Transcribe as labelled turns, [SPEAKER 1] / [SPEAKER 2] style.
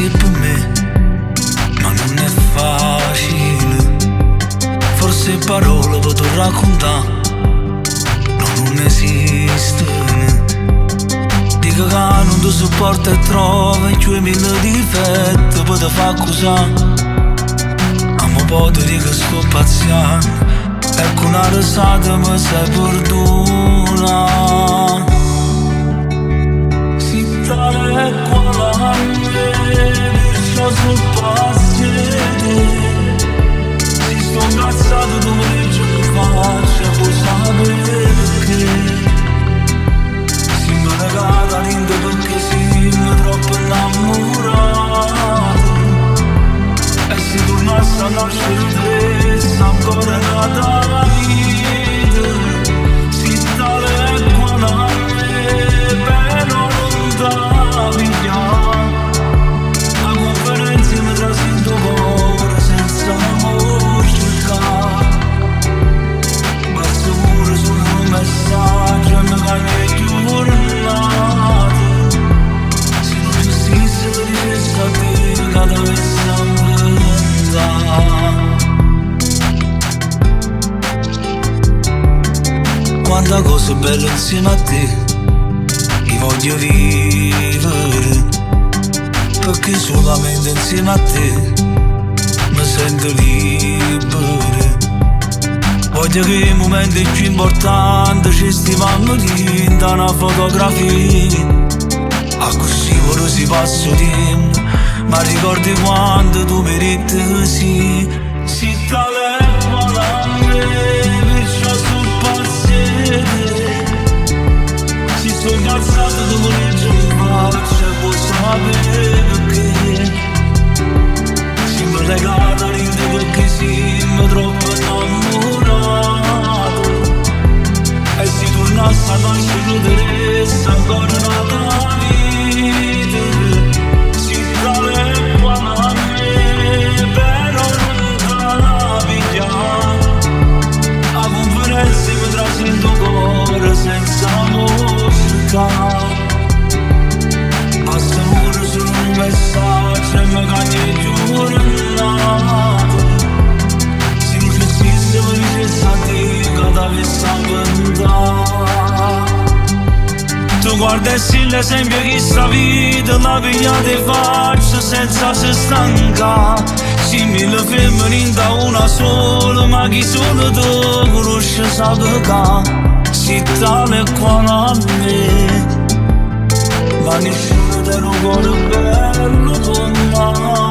[SPEAKER 1] sì per me, ma non è facile. Forse parole potrò raccontare, no, non esistono. Dico che non ti sopporta e trova in 2000 difetti per te far accusare. Amo poi ti dico sto pazziando, ecco una risata mi sai perdona. Si tale è qua la me, perciò sul paziente. Si sto incazzato dove legge che faccia, puoi sapere perché. Si mi regala l'inde perché siamo troppo innamorati. E se tornasse a nascere trezza ancora nata la vita. Si tale è qua la me, però non da via. La conferenza mi trasito cuore senza amore cercare. Basta pure solo un messaggio e mi cagli giornate. Se non esiste ti dicessi a te cada vez quanta cosa bella insieme a te, io voglio vivere, perché solamente insieme a te mi sento libero. Voglio che i momenti più importanti ci stiamo in una fotografia, a così ora si passa tempo, ma ricordi quando tu meriti così. Si tale è qua la me, perciò sul paziente. Si sto incazzato dopo legge in faccia, puoi sapere perché. Si mi regala rinde perché siamo troppo innamorati. E si tornasse a nascere Teresa ancora nata vita. Si tale è qua la me, però non da via. A conferenza mi trasito cuore senza musica. Basta pure solo un messaggio e mi cagli giornate. Se non ci esiste mi dicessi a te cada vez avventare. Tu guardassi l'esempio che sta vita la piglia di faccia senza se stanca. Simile femminile una sola, ma chi solo tu conosce sa perché. Si tale qua a me, ma nessuno te lo vuole bello con me.